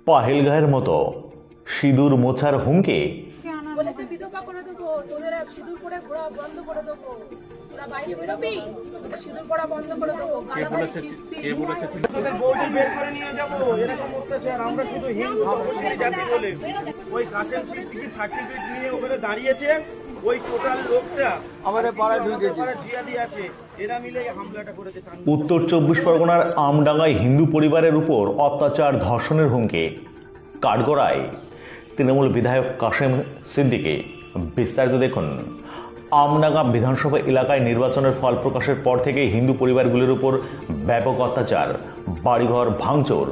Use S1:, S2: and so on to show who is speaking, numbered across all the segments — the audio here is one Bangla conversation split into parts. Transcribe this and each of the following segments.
S1: পাহেলগাঁয়ের মতো সিঁদুর মোছার হুমকি।
S2: বলেছে বিধবা করে দেবো, তোদের সিঁদুর পরে ঘোরা বন্ধ করে দেবো, তোরা বাইরে বেরোবি, তোদের সিঁদুর পরা বন্ধ করে দেবো।
S3: তোদের বউটি বের করে নিয়ে যাবো, এরকম অত্যাচার। আমরা শুধু হিন্দু তপশিলি জাতি বলে ওই কাসেম সিদ্দিকী সার্টিফিকেট নিয়ে ওখানে দাঁড়িয়েছে, ওই টোটাল লোকটা আমাদের পাড়ায় ঢুকেছে, জিয়াদি আছে, এরা মিলে এই হামলাটা করেছে।
S1: উত্তর 24 পরগনার আমডাঙ্গায় হিন্দু পরিবারের উপর অত্যাচার ধর্ষণের হুমকি। কাঠগড়ায় তৃণমূল বিধায়ক কাসেম সিদ্দিকী। বিস্তারিত দেখুন। আমডাঙ্গা বিধানসভা এলাকায় নির্বাচনের ফল প্রকাশের পর থেকেই হিন্দু পরিবারগুলির উপর ব্যাপক অত্যাচার, বাড়িঘর ভাঙচুর,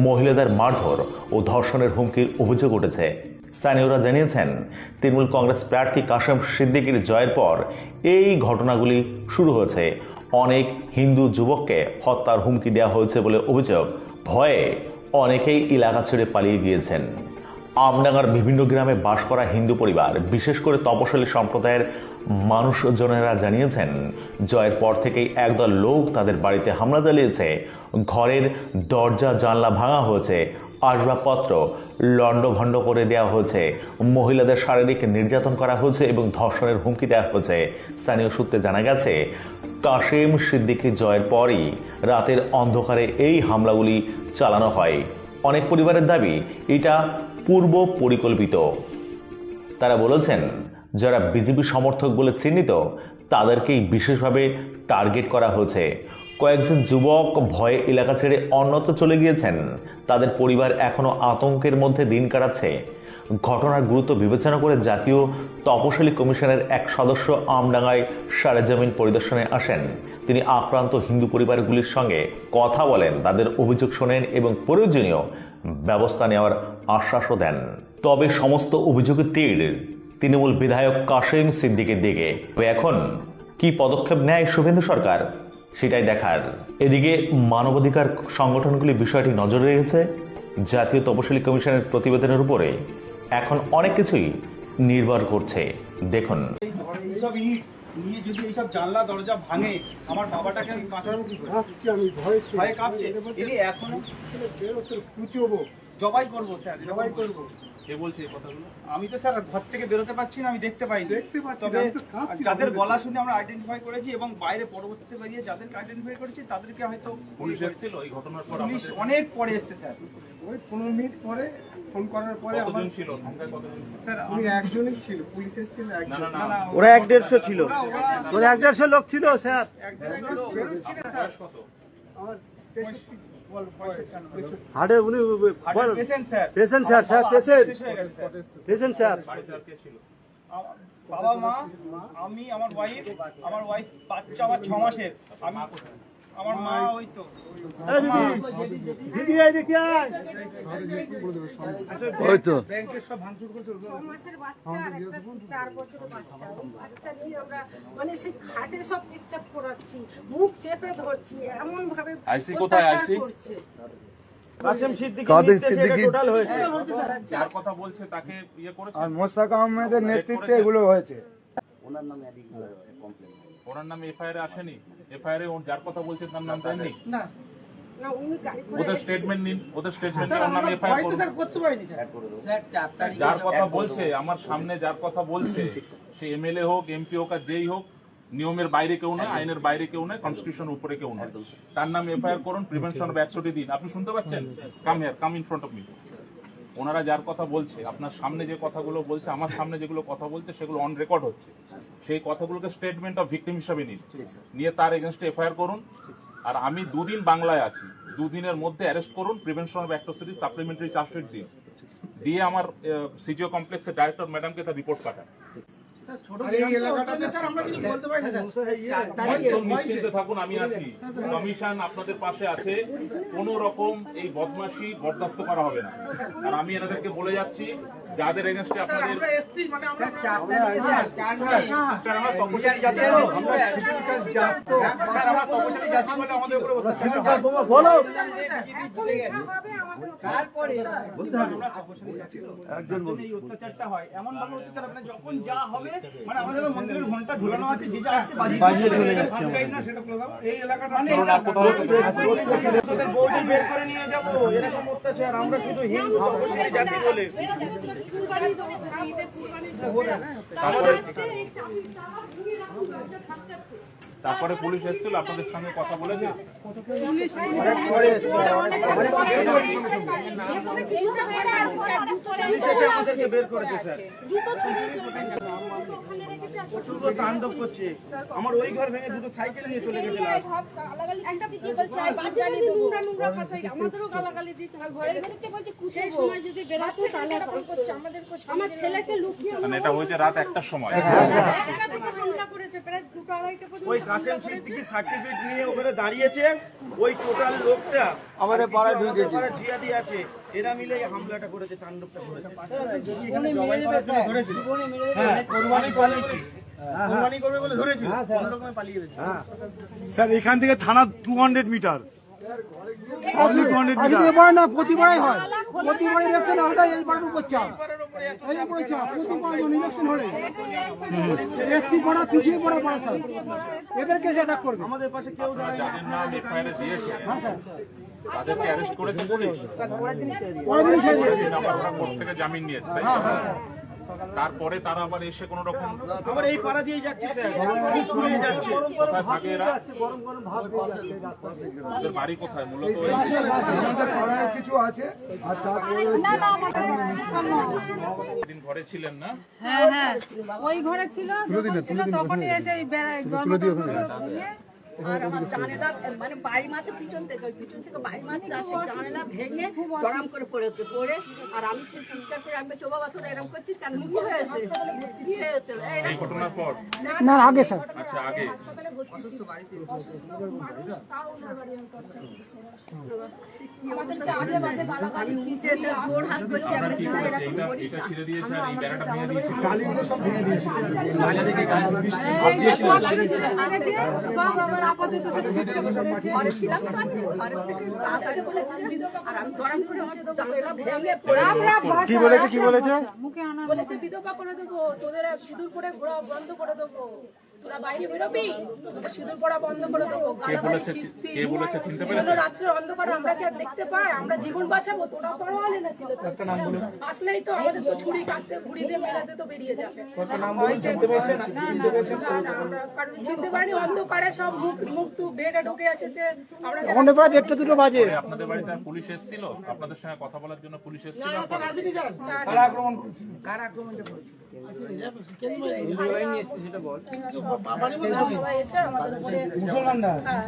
S1: মহিলাদের মারধর ও ধর্ষণের হুমকির অভিযোগ উঠেছে। স্থানীয়রা জানিয়েছেন, তৃণমূল কংগ্রেস প্রার্থী কাসেম সিদ্দিকীর জয়ের পর এই ঘটনাগুলি শুরু হয়েছে। অনেক হিন্দু যুবককে হত্যার হুমকি দেওয়া হয়েছে বলে অভিযোগ। ভয়ে অনেকেই এলাকা ছেড়ে পালিয়ে গিয়েছেন। আমডাঙ্গার বিভিন্ন গ্রামে বাস করা হিন্দু পরিবার, বিশেষ করে তপশিলি সম্প্রদায়ের মানুষজনেরা জানিয়েছেন, জয়ের পর থেকেই একদল লোক তাদের বাড়িতে হামলা চালিয়েছে। ঘরের দরজা জানলা ভাঙা হয়েছে, আসবাবপত্র লণ্ডভণ্ড করে দেওয়া হয়েছে, মহিলাদের শারীরিক নির্যাতন করা হয়েছে এবং ধর্ষণের হুমকি দেওয়া হয়েছে। স্থানীয় সূত্রে জানা গেছে, কাসেম সিদ্দিকী জয়ের পরই রাতের অন্ধকারে এই হামলাগুলি চালানো হয়। অনেক পরিবারের দাবি এটা পূর্ব পরিকল্পিত। তারা বলেছেন, যারা বিজেপি সমর্থক বলে চিহ্নিত তাদেরকেই বিশেষভাবে টার্গেট করা হয়েছে। কয়েকজন যুবক ভয়ে এলাকা ছেড়ে অন্যত্র চলে গিয়েছেন। তাদের পরিবার এখনো আতঙ্কের মধ্যে দিন কাটাচ্ছে। ঘটনার গুরুত্ব বিবেচনা করে জাতীয় তপশিলি কমিশনের এক সদস্য আমডাঙ্গায় সরেজমিন পরিদর্শনে আসেন। তিনি আক্রান্ত হিন্দু পরিবারগুলির সঙ্গে কথা বলেন, তাদের অভিযোগ শোনেন এবং প্রয়োজনীয় ব্যবস্থা নেওয়ার আশ্বাসও দেন। তবে সমস্ত অভিযোগের তীর তৃণমূল বিধায়ক কাসেম সিদ্দিকীর দিকে। এখন কি পদক্ষেপ নেয় শুভেন্দু সরকার, সেটাই দেখার। এদিকে মানবাধিকার সংগঠনগুলি বিষয়টি নজরে রেখেছে। জাতীয় তপশিলি কমিশনের প্রতিবেদনের উপরে এখন অনেক কিছুই নির্ভর করছে। দেখুন।
S3: এইসব ইট নিয়ে যদি এইসব জানলা দরজা ভাঙে, আমার বাবাটাকে আমি বাঁচাবো কি করে?
S4: আমি
S3: ভয়ে কাঁপছে। এলি এখনো জবাই করবো স্যার, জবাই করবো।
S4: কে বলছে এই কথাগুলো?
S3: আমি তো স্যার ঘর থেকে বেরোতে পারছি না, আমি দেখতে পাই। তবে যাদের গলা শুনে আমরা আইডেন্টিফাই করেছি এবং বাইরে পরবর্তীতে বেরিয়ে যাদেরকে আইডেন্টিফাই করেছি তাদেরকে হয়তো
S4: পুলিশ এসেছিল এই ঘটনার পর?
S3: পুলিশ অনেক পরে এসছে স্যার।
S4: ওই 15 মিনিট পরে ফোন করার পরে
S3: কতজন
S4: ছিল?
S3: স্যার
S4: উনি একজনই ছিল, পুলিশ এসেছিল
S3: না
S4: একজন।
S3: না না,
S5: ওরা 1-150 ছিল, ওরা 1-150 লোক ছিল স্যার।
S4: আমার
S5: হাড়ে উনি
S3: patient sir,
S5: patient sir, sir patient,
S3: শেষ হয়ে গেছে স্যার।
S5: Patient sir.
S3: বাবা মা, আমি, আমার ওয়াইফ, বাচ্চা আমার 6 মাসের। আমি আমার মা ওই তো
S5: দিদি এদিকে আয়। ওই তো
S3: ব্যাংকের সব ভাঙচুর করছে।
S2: 6 মাসের বাচ্চা আর একটা 4 বছরের বাচ্চা। ওই বাচ্চা নিয়ে আমরা মানে সেই খাটে সব পিচ্ছাপ করাচ্ছি, মুখ চেপে ধরছি, এমন ভাবে
S4: আইসি কোথায়? আইসি
S3: কাসেম সিদ্দিকী
S5: কাদের
S3: নির্দেশে এটা
S5: সিদ্দিকী?
S3: টোটাল হয়েছে।
S4: যার কথা বলছে তাকে ইয়ে করেছে,
S6: আর মোস্তাক আহমেদের নেতৃত্বে এগুলো হয়েছে।
S4: ওনার নামে এফআইআর আসেনি? এফআইআর যার কথা বলছে তার নাম দেননি?
S2: না উনি গাড়ি করে
S4: ওদের
S2: এসেছে।
S4: স্টেটমেন্ট নিন, ওদের স্টেটমেন্ট ওর নামে এফআইআর করুন। যার কথা বলছে আমার সামনে, যার কথা বলছে সে এমএলএ হোক, এমপি হোক আর যেই হোক, নিয়মের বাইরে কেউ নয়, আইনের বাইরে কেউ নয়, কনস্টিটিউশনের উপরে কেউ নয়। তার নাম এফআইআর করুন, প্রিভেনশন অফ অ্যাট্রসিটি দিন। আপনি শুনতে পাচ্ছেন? Come here, come in front of me. ওনারা যার কথা বলছে, আপনার সামনে যে কথাগুলো বলছে, আমার সামনে যেগুলো কথা বলছে, সেগুলো অন রেকর্ড হচ্ছে। সেই কথাগুলোকে স্টেটমেন্ট অফ ভিকটিম হিসাবে নিন, নিয়ে তার এগেনস্টে এফআইআর করুন। আর আমি 2 দিন বাংলায় আছি, 2 দিনের মধ্যে অ্যারেস্ট করুন, prevention of atrocity supplementary chargesheet দিয়ে আমার সিটিও কমপ্লেক্সের ডাইরেক্টর ম্যাডামকে তার রিপোর্ট পাঠান। নিশ্চিন্তে থাকুন, আমি আছি, কমিশন আপনাদের পাশে আছে। কোন রকম এই বদমাশি বরদাস্ত করা হবে না। আর আমি এনাদেরকে বলে যাচ্ছি, যাদের এগেনস্টে আপনাদের
S3: আমরা এসছি মানে আমরা স্যার আমরা তপশিলি জাতি বলে স্যার আমরা তপশিলি জাতি বলে আমাদের উপরে অত্যাচার
S5: বলো
S2: তারপরে
S3: আমরা তপশিলি জাতি একজন এই অত্যাচারটা হয় এমন ভাবে অত্যাচার মানে যখন যা হবে মানে আমাদের মন্দিরের ঘন্টা ঝুলানো আছে যে যা আসছে বাজিয়ে চলে যাচ্ছে না সেটা প্রোগ্রাম এই এলাকাটা মানে তোদের বউটি বের করে নিয়ে যাব এরকম অত্যাচার আমরা শুধু হিন্দু তপশিলি জাতি বলে আমাদের
S4: তারপরে পুলিশ এসেছিল আপনাদের সঙ্গে কথা বলেছে?
S3: আমাদেরকে বের করেছে স্যার প্রচুর তাণ্ডব করছে আমার ওই ঘর ভেঙে দুটো সাইকেল নিয়ে চলে গেছে
S2: আমার ছেলেকে লুকিয়ে
S4: মানে এটা হয়েছে রাত 1টার সময়।
S3: ওই কাসেম সিদ্দিকী সার্টিফিকেট নিয়ে ওখানে দাঁড়িয়েছে ওই টোটাল লোকটা
S6: আমাদের পাড়ায় ঢুকেছে।
S3: জিয়াদি আছে এরা মিলে এই হামলাটা করেছে তাণ্ডবটা করেছে হ্যাঁ কোরবানি পালিয়েছে কোরবানি করবে বলে ধরেছিল কোন রকমে পালিয়ে গেছে
S6: স্যার এখান থেকে থানা 200 মিটার অনলি 200 মিটার
S5: না প্রতিবারই হয়, প্রতিবার ইলেকশন আমরা এইবার উপর চাপ, এই উপরে চাপ প্রতিবার ইলেকশন হলে এসসি পড়া পিছিয়ে পড়া পড়া স্যার এদেরকে সেটা করবে।
S3: আমাদের পাশে কেউ
S4: আপনারা
S3: দাঁড়ায়
S4: যাদের নাম এফআইআর দিয়েছে তাদেরকে অ্যারেস্ট করেছে পুলিশ?
S5: পরের দিনই ছেড়ে দিয়েছে।
S4: আপনারা কোর্ট থেকে জামিন নিয়েছে তাই তো? তারপরে তারা আবার এসে কোন রকম
S3: আবার এই পাড়া দিয়ে যাচ্ছে স্যার স্কুলে যাচ্ছে
S4: কোথায় থাকে এরা? ওদের বাড়ি কোথায় মূলত? ওই
S6: আমাদের পাড়ায় কিছু আছে আর তারপরে
S4: দিন ঘরে ছিলেন না?
S7: হ্যাঁ হ্যাঁ ওই ঘরে ছিল তখনই এসে এই
S2: আর আমার জানেলা মানে বাড়ি মাথা পিছন থেকে বাড়ি মাথা আসে জানেলা ভেঙে গরম করে পড়েছে পড়ে আর আমি সেই চিৎকার করে আমি তো বাবা তোরা এরকম করছিস কেন কি হয়েছে কি হয়েছে
S4: এই ঘটনার পর?
S5: না আগে স্যার
S4: আচ্ছা আগে।
S2: আমাদেরকে আগে বাজে গালাগালি দিয়েছে জোর হাত করছে
S4: আপনারা
S2: আমরা
S4: কি করেছে? এটা ছিঁড়ে দিয়েছে আর এই বেড়াটা ভেঙে দিয়েছিল?
S2: ঘরে ছিলাম তো আমি ঘরে থেকে তাড়াতাড়ি বলেছিলাম আর আমি গরম করে জানেলা ভেঙে পড়ে
S6: কি বলেছে কি বলেছে
S7: বলেছে বিধবা করে দেবো, তোদের সিঁদুর পরে ঘোরা বন্ধ করে দেবো, তোরা বাইরে বেরোবি তোদের সিঁদুর পড়া বন্ধ করে দেবো।
S4: কে বলেছে? কে বলেছে চিনতে পেরেছে?
S7: রাত্রে অন্ধকারে আমরা কি আর দেখতে পাই? আমরা জীবন বাঁচাবো, তোরা পরোয়ালে না ছিল তো। আসলেই তো আমাদের তো ছুরি কাটতে ঘুড়ি দিয়ে মেলাতে তো বেরিয়ে যাবে। না, আমরা কারণ চিনতে পারিনি, অন্ধকারে সব মুখ টুক ঢেকে ঢুকে এসেছে। আমরা
S5: তখন প্রায় 1:30-2 বাজে।
S4: পরে আপনাদের বাড়িতে আর পুলিশ এসেছিল? আপনাদের সঙ্গে কথা বলার জন্য পুলিশ এসেছিল?
S7: সবাই এসে আমাদের উপরে
S6: মুসলমানরা
S7: হ্যাঁ